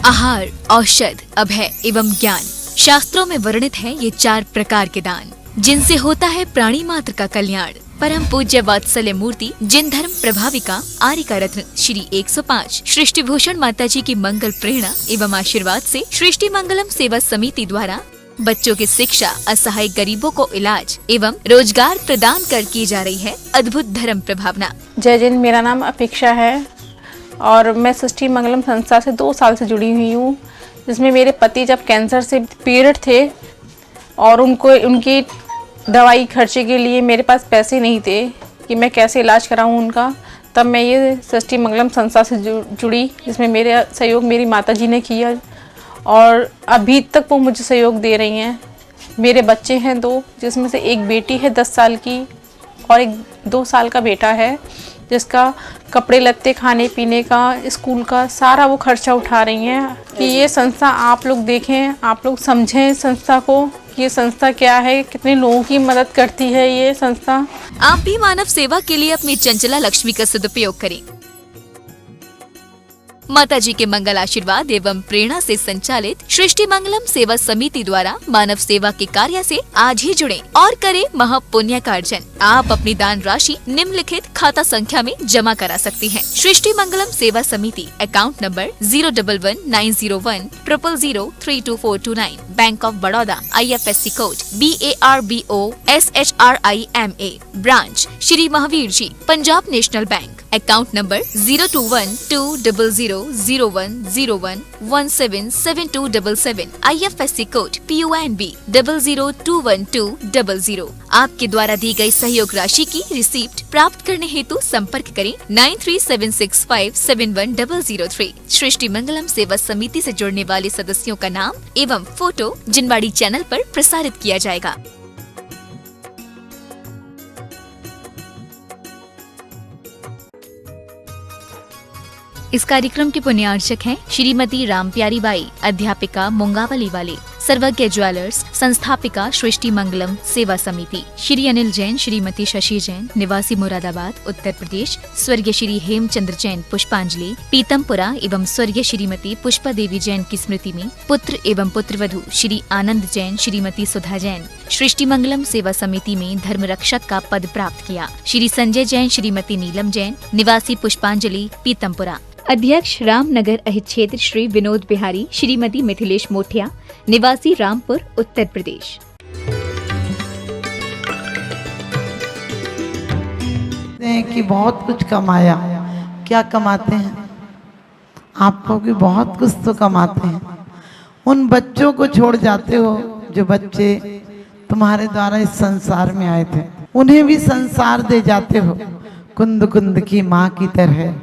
आहार, औषध, अभय एवं ज्ञान। शास्त्रों में वर्णित है ये 4 प्रकार के दान, जिनसे होता है प्राणी मात्र का कल्याण। परम पूज्य वात्सल्य मूर्ति जिन धर्म प्रभाविका आर्यका रत्न श्री 105 सृष्टि भूषण माता जी की मंगल प्रेरणा एवं आशीर्वाद से सृष्टि मंगलम सेवा समिति द्वारा बच्चों की शिक्षा, असहाय गरीबों को इलाज एवं रोजगार प्रदान कर की जा रही है अद्भुत धर्म प्रभावना। जय जिन, मेरा नाम अपेक्षा है और मैं सृष्टि मंगलम संस्था से 2 साल से जुड़ी हुई हूँ, जिसमें मेरे पति जब कैंसर से पीड़ित थे और उनकी दवाई खर्चे के लिए मेरे पास पैसे नहीं थे कि मैं कैसे इलाज कराऊँ उनका, तब मैं ये सृष्टि मंगलम संस्था से जुड़ी, जिसमें मेरे सहयोग मेरी माता जी ने किया और अभी तक वो मुझे सहयोग दे रही हैं। मेरे बच्चे हैं 2, जिसमें से एक बेटी है 10 साल की और एक 2 साल का बेटा है, जिसका कपड़े लत्ते, खाने पीने का, स्कूल का सारा वो खर्चा उठा रही हैं। कि ये संस्था आप लोग देखें, आप लोग समझें इस संस्था को, ये संस्था क्या है, कितने लोगों की मदद करती है ये संस्था। आप भी मानव सेवा के लिए अपनी चंचला लक्ष्मी का सदुपयोग करें। माता जी के मंगल आशीर्वाद एवं प्रेरणा से संचालित सृष्टि मंगलम सेवा समिति द्वारा मानव सेवा के कार्य से आज ही जुड़े और करें महापुण्य का अर्जन। आप अपनी दान राशि निम्नलिखित खाता संख्या में जमा करा सकती हैं। सृष्टि Mangalam Seva Samiti, account number 0119010003249, bank of Baroda, IFSC code BARBOSHRIMA, branch Shri Mahavir ji, Punjab national bank, account number 0212001001177277, IFSC code PONB 0021200। आपके द्वारा दी गई सहयोग राशि की रिसीप्ट प्राप्त करने हेतु संपर्क करें 9376571003। सृष्टि मंगलम सेवा समिति से जुड़ने वाले सदस्यों का नाम एवं फोटो जिनवाड़ी चैनल पर प्रसारित किया जाएगा। इस कार्यक्रम के पुण्यार्चक हैं श्रीमती रामप्यारी बाई, अध्यापिका मुंगावली वाले, सर्वज्ञ ज्वेलर्स, संस्थापिका सृष्टि मंगलम सेवा समिति, श्री अनिल जैन, श्रीमती शशि जैन, निवासी मुरादाबाद उत्तर प्रदेश, स्वर्गीय श्री हेमचंद्र जैन पुष्पांजलि, पीतमपुरा एवं स्वर्गीय श्रीमती पुष्पा देवी जैन की स्मृति में पुत्र एवं पुत्रवधू श्री आनंद जैन, श्रीमती सुधा जैन सृष्टि मंगलम सेवा समिति में धर्म रक्षक का पद प्राप्त किया। श्री संजय जैन, श्रीमती नीलम जैन, निवासी पुष्पांजलि पीतमपुरा। अध्यक्ष रामनगर अहित क्षेत्र श्री विनोद बिहारी, श्रीमती मिथिलेश मोठिया, निवासी रामपुर उत्तर प्रदेश। कि बहुत कुछ कमाया, क्या कमाते हैं आप लोग? भी बहुत कुछ तो कमाते हैं। उन बच्चों को छोड़ जाते हो जो बच्चे तुम्हारे द्वारा इस संसार में आए थे, उन्हें भी संसार दे जाते हो। कुंद कुंद की माँ की तरह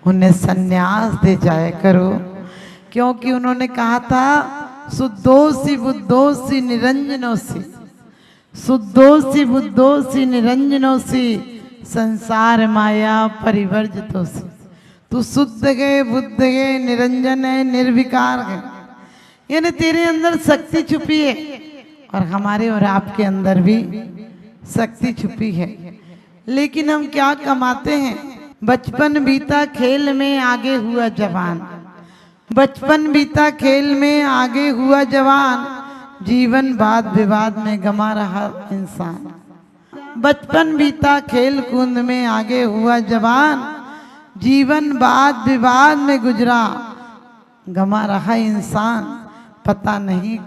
उन्हें सन्यास दे जाया करो, क्योंकि उन्होंने कहा था शुद्धोसी बुद्धोसी निरंजनोसी, शुद्धोसी बुद्धोसी निरंजनोसी, संसार माया परिवर्जितोसी। तू शुद्ध गए, बुद्ध गए, निरंजन है, निर्विकार है, यानी तेरे अंदर शक्ति छुपी है और हमारे और आपके अंदर भी शक्ति छुपी है। लेकिन हम क्या कमाते हैं? बचपन बीता खेल में आगे हुआ जवान, बचपन बीता खेल में आगे हुआ जवान, जीवन वाद विवाद में गमा रहा इंसान। बचपन बीता खेल कूद में आगे हुआ जवान, जीवन वाद विवाद में गुजरा गमा रहा इंसान। पता नहीं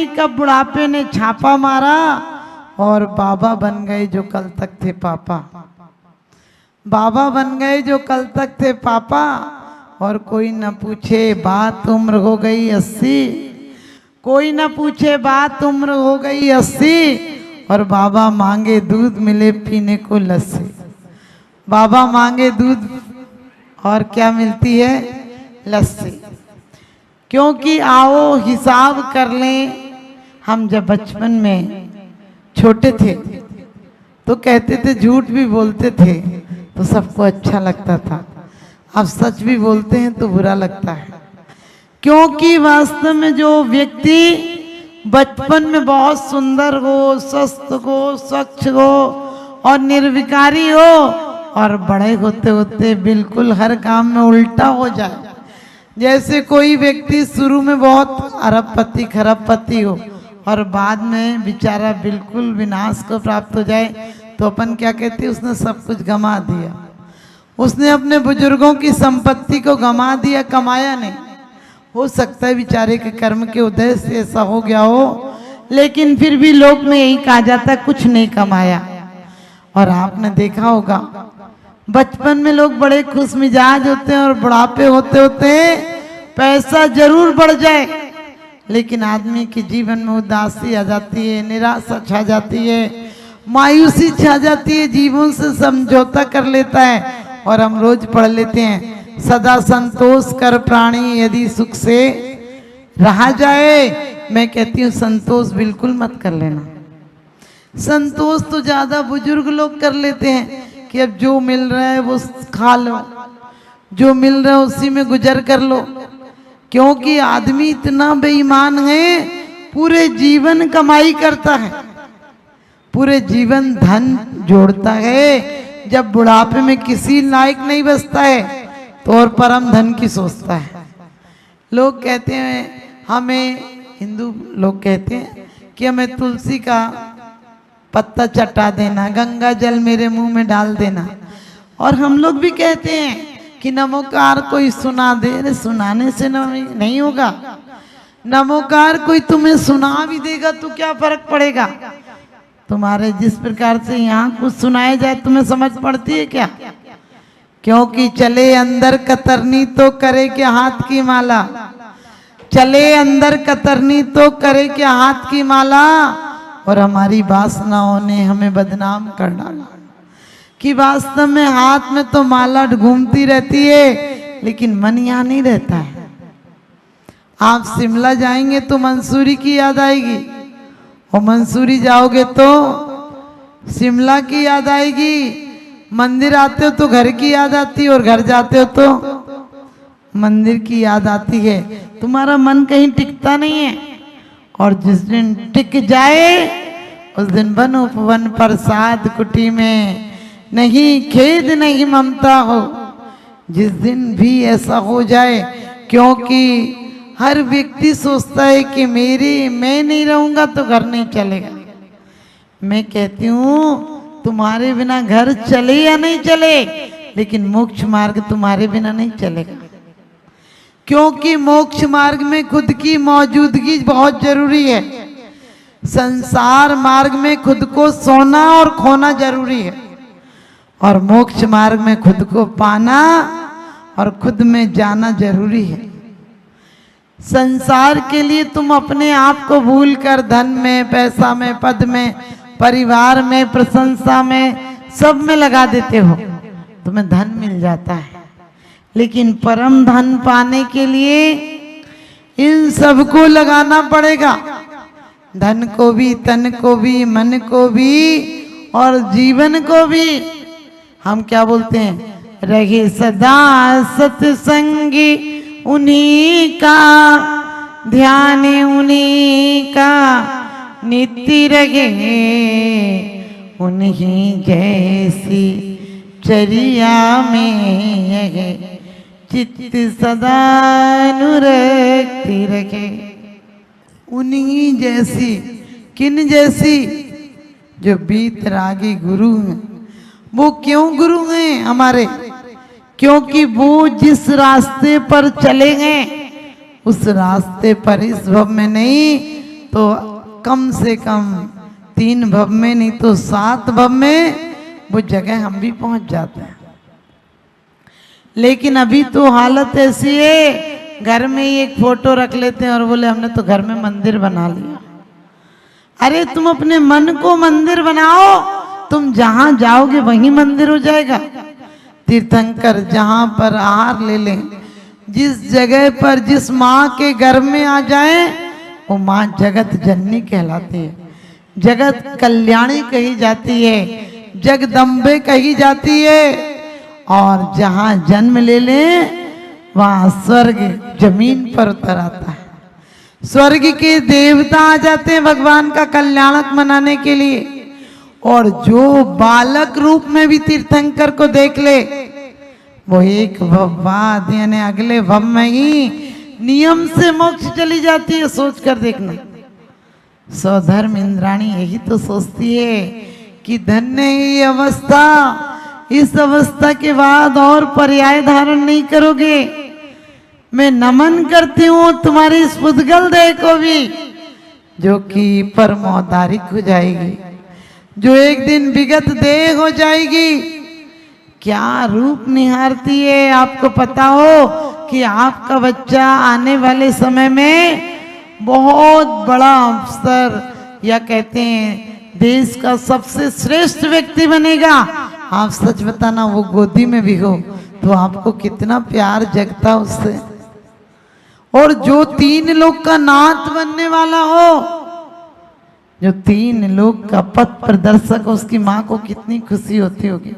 कब बुढ़ापे ने छापा मारा और बाबा बन गए जो कल तक थे पापा, बाबा बन गए जो कल तक थे पापा। और कोई न पूछे बात उम्र हो गई 80, कोई न पूछे बात उम्र हो गई 80, और बाबा मांगे दूध मिले पीने को लस्सी। बाबा मांगे दूध और क्या मिलती है? लस्सी। क्योंकि आओ हिसाब कर लें, हम जब बचपन में छोटे थे तो कहते थे, झूठ भी बोलते थे तो सबको अच्छा लगता था, अब सच भी बोलते हैं तो बुरा लगता है। क्योंकि वास्तव में जो व्यक्ति बचपन में बहुत सुंदर हो, स्वस्थ हो, स्वच्छ हो और निर्विकारी हो और बड़े होते होते बिल्कुल हर काम में उल्टा हो जाए। जैसे कोई व्यक्ति शुरू में बहुत अरबपति खरबपति हो और बाद में बेचारा बिल्कुल विनाश को प्राप्त हो जाए, तो अपन क्या कहते हैं, उसने सब कुछ गंवा दिया। उसने अपने बुजुर्गों की संपत्ति को गंवा दिया, कमाया नहीं। हो सकता है बेचारे के कर्म के उदय से ऐसा हो गया हो, लेकिन फिर भी लोक में यही कहा जाता है कुछ नहीं कमाया। और आपने देखा होगा बचपन में लोग बड़े खुश मिजाज होते हैं और बुढ़ापे होते होते पैसा जरूर बढ़ जाए, लेकिन आदमी के जीवन में उदासी आ जाती है, निराशा छा जाती है, मायूसी छा जाती है, जीवन से समझौता कर लेता है। और हम रोज पढ़ लेते हैं, सदा संतोष कर प्राणी यदि सुख से रहा जाए। मैं कहती हूँ संतोष बिल्कुल मत कर लेना। संतोष तो ज्यादा बुजुर्ग लोग कर लेते हैं कि अब जो मिल रहा है वो खा लो, जो मिल रहा है उसी में गुजर कर लो। क्योंकि आदमी इतना बेईमान है, पूरे जीवन कमाई करता है, पूरे जीवन धन जोड़ता है, जब बुढ़ापे में किसी लायक नहीं बचता है तो और परम धन की सोचता है। लोग कहते हैं हमें, हिंदू लोग कहते हैं कि हमें तुलसी का पत्ता चटा देना, गंगा जल मेरे मुंह में डाल देना। और हम लोग भी कहते हैं कि नमोकार कोई सुना दे। अरे सुनाने से नहीं होगा, नमोकार कोई तुम्हें सुना भी देगा तो क्या फर्क पड़ेगा। तुम्हारे जिस प्रकार से यहाँ कुछ सुनाया जाए तुम्हें समझ पड़ती है क्या? क्योंकि चले अंदर कतरनी तो करे क्या हाथ की माला, चले अंदर कतरनी तो करे क्या हाथ की माला। और हमारी वासनाओं ने हमें बदनाम कर डाला कि वास्तव में हाथ में तो माला घूमती रहती है, लेकिन मन यहाँ नहीं रहता है। आप शिमला जाएंगे तो मंसूरी की याद आएगी, और मंसूरी जाओगे तो शिमला की याद आएगी। मंदिर आते हो तो घर की याद आती है, और घर जाते हो तो मंदिर की याद आती है। तुम्हारा मन कहीं टिकता नहीं है। और जिस दिन टिक जाए उस दिन वन उपवन प्रसाद कुटी में नहीं खेद नहीं ममता हो। जिस दिन भी ऐसा हो जाए, क्योंकि हर व्यक्ति सोचता है कि मैं नहीं रहूंगा तो घर नहीं चलेगा। मैं कहती हूँ तुम्हारे बिना घर चले या नहीं चले, लेकिन मोक्ष मार्ग तुम्हारे बिना नहीं चलेगा। क्योंकि मोक्ष मार्ग में खुद की मौजूदगी बहुत जरूरी है। संसार मार्ग में खुद को सोना और खोना जरूरी है, और मोक्ष मार्ग में खुद को पाना और खुद में जाना जरूरी है। संसार के लिए तुम अपने आप को भूल कर धन में, पैसा में, पद में, परिवार में, प्रशंसा में, सब में लगा देते हो, तुम्हें धन मिल जाता है। लेकिन परम धन पाने के लिए इन सबको लगाना पड़ेगा, धन को भी, तन को भी, मन को भी और जीवन को भी। हम क्या बोलते हैं, रहे सदा सत्संगी उन्हीं का, ध्यान उन्हीं का नित्य रहे, उन्हीं जैसी चर्या में चित्त सदा अनुरक्ति रखे। उन्हीं जैसी, किन जैसी? जो बीतरागी गुरु हैं। वो क्यों गुरु हैं हमारे? क्योंकि वो जिस रास्ते पर चले गए उस रास्ते पर इस भव में नहीं तो कम से कम 3 भव में, नहीं तो 7 भव में वो जगह हम भी पहुंच जाते हैं। लेकिन अभी तो हालत ऐसी है, घर में ही एक फोटो रख लेते हैं और बोले हमने तो घर में मंदिर बना लिया। अरे तुम अपने मन को मंदिर बनाओ, तुम जहां जाओगे वहीं मंदिर हो जाएगा। तीर्थंकर जहां पर आहार ले लें, जिस जगह पर जिस माँ के गर्भ में आ जाए वो माँ जगत जननी कहलाती है, जगत कल्याणी कही जाती है, जगदम्बे कही जाती है। और जहां जन्म ले ले वहां स्वर्ग जमीन पर उतर आता है। स्वर्ग के देवता आ जाते हैं भगवान का कल्याणक मनाने के लिए। और जो बालक रूप में भी तीर्थंकर को देख ले वो एक भव बाद यानी अगले भव में ही नियम से मोक्ष चली जाती है। सोच कर देखना। स्वधर्म इंद्राणी यही तो सोचती है कि धन्य ये अवस्था, इस अवस्था के बाद और पर्याय धारण नहीं करोगे। मैं नमन करती हूँ तुम्हारी इस पुद्गल देह को भी जो कि परमौदारिक हो जाएगी, जो एक दिन विगत देह हो जाएगी। क्या रूप निहारती है। आपको पता हो कि आपका बच्चा आने वाले समय में बहुत बड़ा अफसर या कहते हैं देश का सबसे श्रेष्ठ व्यक्ति बनेगा। आप सच बताना वो गोदी में भी हो तो आपको कितना प्यार जगता उससे। और जो 3 लोग का नाथ बनने वाला हो, जो 3 लोग का पथ प्रदर्शक, उसकी माँ को कितनी खुशी होती होगी।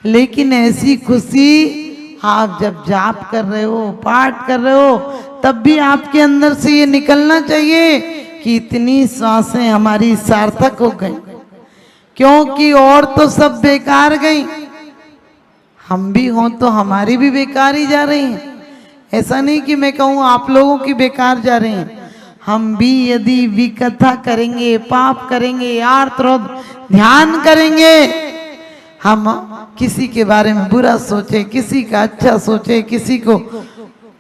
लेकिन ऐसी खुशी आप जब जाप कर रहे हो, पाठ कर रहे हो, तब भी आपके अंदर से ये निकलना चाहिए कि इतनी सांसें हमारी सार्थक हो गई, क्योंकि और तो सब बेकार गई, हम भी हों तो हमारी भी बेकार ही जा रही हैं। ऐसा नहीं कि मैं कहूँ आप लोगों की बेकार जा रही हैं। हम भी यदि विकथा करेंगे, पाप करेंगे, आर्त ध्यान करेंगे, हम किसी के बारे में बुरा सोचे, किसी का अच्छा सोचे, किसी को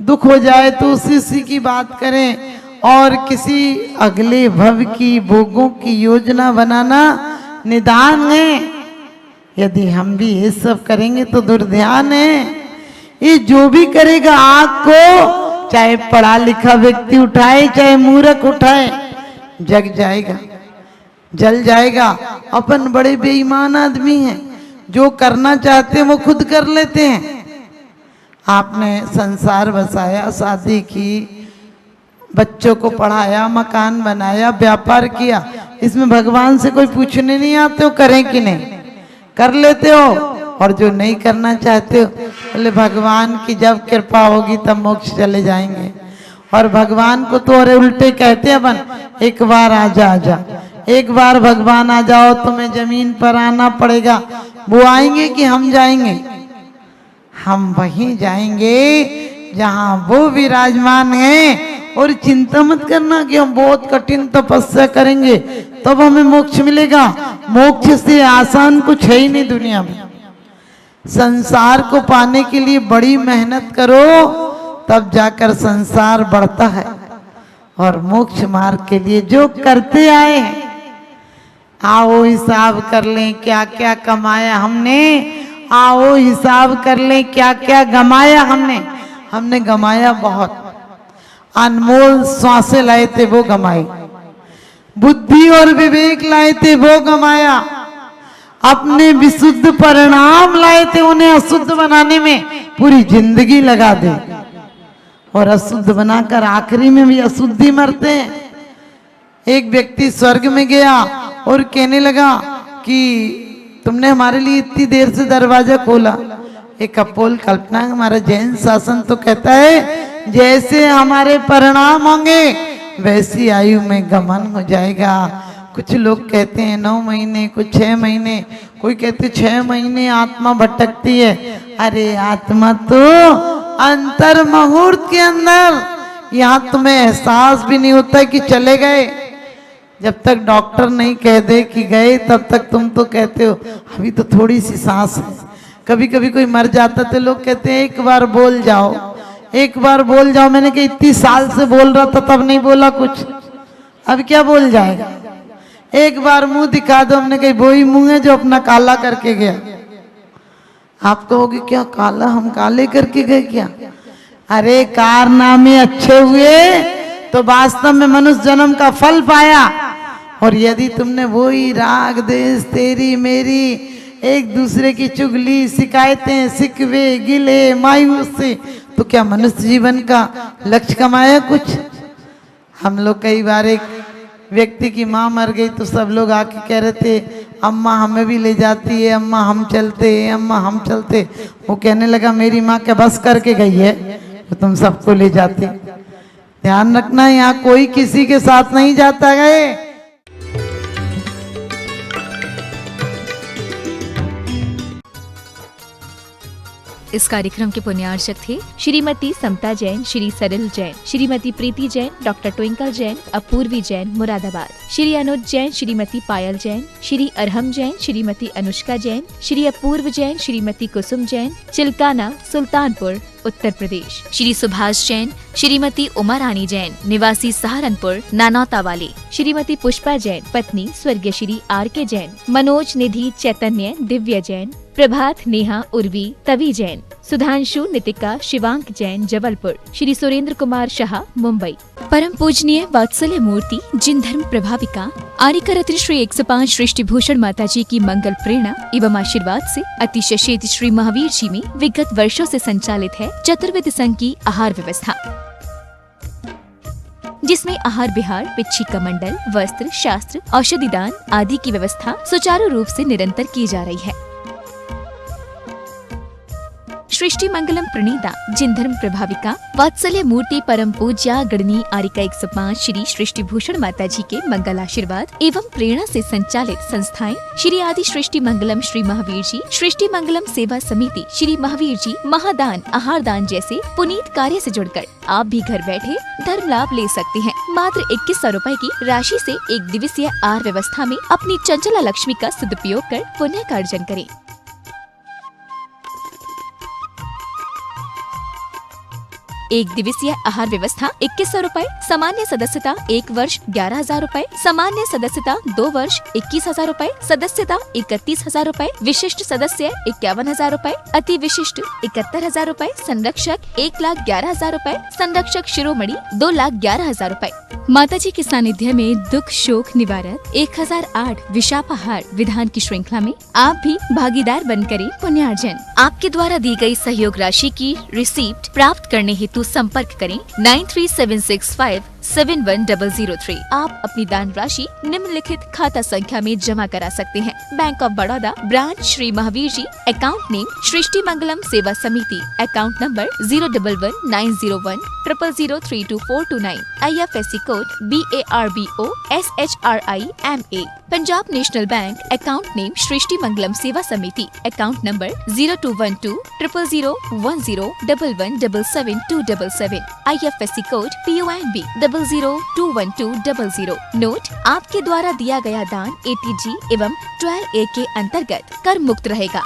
दुख हो जाए तो उसी की बात करें और किसी अगले भव की भोगों की योजना बनाना निदान है। यदि हम भी ये सब करेंगे तो दुर्ध्यान है। ये जो भी करेगा आग को, चाहे पढ़ा लिखा व्यक्ति उठाए चाहे मूर्ख उठाए, जग जाएगा, जल जाएगा। अपन बड़े बेईमान आदमी हैं, जो करना चाहते हैं वो खुद कर लेते हैं। आपने संसार बसाया, शादी की, बच्चों को पढ़ाया, मकान बनाया, व्यापार किया, इसमें भगवान से कोई पूछने नहीं आते हो करें कि नहीं, कर लेते हो। और जो नहीं करना चाहते हो बोले भगवान की जब कृपा होगी तब मोक्ष चले जाएंगे। और भगवान को तो अरे उल्टे कहते हैं अपन, एक बार आजा आजा, एक बार भगवान आ जाओ, तुम्हें जमीन पर आना पड़ेगा। वो आएंगे कि हम जाएंगे? हम वहीं जाएंगे जहां वो विराजमान है। और चिंता मत करना कि हम बहुत कठिन तपस्या करेंगे तब हमें मोक्ष मिलेगा। मोक्ष से आसान कुछ है ही नहीं दुनिया में। संसार को पाने के लिए बड़ी मेहनत करो तब जाकर संसार बढ़ता है। और मोक्ष मार्ग के लिए जो करते आए हैं, आओ हिसाब कर लें क्या क्या कमाया हमने, आओ हिसाब कर लें क्या क्या गमाया हमने। हमने गमाया बहुत, अनमोल सांसें लाए थे वो गमाई, बुद्धि और विवेक लाए थे वो गमाया, अपने विशुद्ध परिणाम लाए थे उन्हें अशुद्ध बनाने में पूरी जिंदगी लगा दे। और अशुद्ध बनाकर आखिरी में भी अशुद्धि मरते हैं। एक व्यक्ति स्वर्ग में गया और कहने लगा कि तुमने हमारे लिए इतनी देर से दरवाजा खोला। एक अपोल कल्पना, हमारा जैन शासन तो कहता है जैसे हमारे परिणाम होंगे वैसी आयु में गमन हो जाएगा। कुछ लोग कहते हैं 9 महीने, कुछ 6 महीने, कोई कहते 6 महीने आत्मा भटकती है। अरे आत्मा तो अंतर मुहूर्त के अंदर, यहाँ तुम्हें एहसास भी नहीं होता कि चले गए। जब तक डॉक्टर नहीं कह दे कि गए तब तक तुम तो कहते हो अभी तो थोड़ी सी सांस है। कभी कभी कोई मर जाता तो लोग कहते हैं एक बार बोल जाओ, एक बार बोल जाओ। मैंने कहा इतनी साल से बोल रहा था तब नहीं बोला कुछ, अब क्या बोल जाएगा। एक बार मुंह दिखा दो। हमने कही वही मुंह है जो अपना काला करके गया। आप कहोगे क्या काला, हम काले करके गए क्या? अरे कारनामे अच्छे हुए तो वास्तव में मनुष्य जन्म का फल पाया। और यदि तुमने वही राग देश तेरी मेरी, एक दूसरे की चुगली, शिकायतें, शिकवे, गिले, मायूसी, तो क्या मनुष्य जीवन का लक्ष्य कमाया कुछ? हम लोग कई बार, एक व्यक्ति की माँ मर गई तो सब लोग आके कह रहे थे अम्मा हमें भी ले जाती है, अम्मा हम चलते, अम्मा हम चलते। वो कहने लगा मेरी माँ क्या बस करके गई है तो तुम सबको ले जाती। ध्यान रखना यहाँ कोई किसी के साथ नहीं जाता गए। इस कार्यक्रम के पुण्यार्चक थे श्रीमती समता जैन, श्री सरिल जैन, श्रीमती प्रीति जैन, डॉक्टर ट्विंकल जैन, अपूर्वी जैन मुरादाबाद, श्री अनुज जैन, श्रीमती पायल जैन, श्री अरहम जैन, श्रीमती अनुष्का जैन, श्री अपूर्व जैन, श्रीमती कुसुम जैन, चिल्काना सुल्तानपुर उत्तर प्रदेश, श्री सुभाष जैन, श्रीमती उमा रानी जैन, निवासी सहारनपुर नानौता वाली, श्रीमती पुष्पा जैन, पत्नी स्वर्गीय श्री RK जैन, मनोज निधि चैतन्य दिव्य जैन, प्रभात नेहा उर्वी तवी जैन, सुधांशु नितिका शिवांक जैन जबलपुर, श्री सुरेंद्र कुमार शाह मुंबई। परम पूजनीय वात्सल्य मूर्ति जिन धर्म प्रभाविका आर्यका रत्न श्री 105 सृष्टि भूषण माता जी की मंगल प्रेरणा एवं आशीर्वाद से अतिशय क्षेत्र श्री महावीर जी में विगत वर्षों से संचालित है चतुर्वेद संघ की आहार व्यवस्था, जिसमें आहार विहार, पिच्छी मंडल, वस्त्र, शास्त्र, औषधि दान आदि की व्यवस्था सुचारू रूप से निरंतर की जा रही है। सृष्टि मंगलम प्रणीता जिन धर्म प्रभाविका वात्सल्य मूर्ति परम पूज्या गणनी आर्यका 105 श्री सृष्टि भूषण माता जी के मंगल आशीर्वाद एवं प्रेरणा से संचालित संस्थाएं श्री आदि सृष्टि मंगलम श्री महावीर जी, सृष्टि मंगलम सेवा समिति श्री महावीर जी, महादान आहार दान जैसे पुनीत कार्य से जुड़कर आप भी घर बैठे धर्म लाभ ले सकते हैं। मात्र 2100 रुपए की राशि से एक दिवसीय आहार व्यवस्था में अपनी चंचला लक्ष्मी का सदुपयोग कर पुण्य का अर्जन करें। एक दिवसीय आहार व्यवस्था 2100 रुपए, सामान्य सदस्यता 1 वर्ष 11,000 रुपए, सामान्य सदस्यता 2 वर्ष 21,000 रुपए, सदस्यता 31,000 रुपए, विशिष्ट सदस्य 51,000 रुपए, अति विशिष्ट 71,000 रुपए, संरक्षक 1,11,000 रुपए, संरक्षक शिरोमणि 2,11,000 रुपए। माता जी के सानिध्य में दुख शोक निवारक 1008 विशापाहार विधान की श्रृंखला में आप भी भागीदार बन करें पुण्यार्जन। आपके द्वारा दी गई सहयोग राशि की रिसीप्ट प्राप्त करने हेतु संपर्क करें 9376571003। आप अपनी दान राशि निम्नलिखित खाता संख्या में जमा करा सकते हैं। Bank of Baroda, branch Shri Mahavir ji, account name Srishti Mangalam Seva Samiti, account number 011901000322429, IFSC code BARBO SHRIMA। Punjab national bank, account name Srishti Mangalam Seva Samiti, account number 0212000117172277, IFSC code PONB 00212000। Note: आपके द्वारा दिया गया दान ATG एवं 12A के अंतर्गत कर मुक्त रहेगा।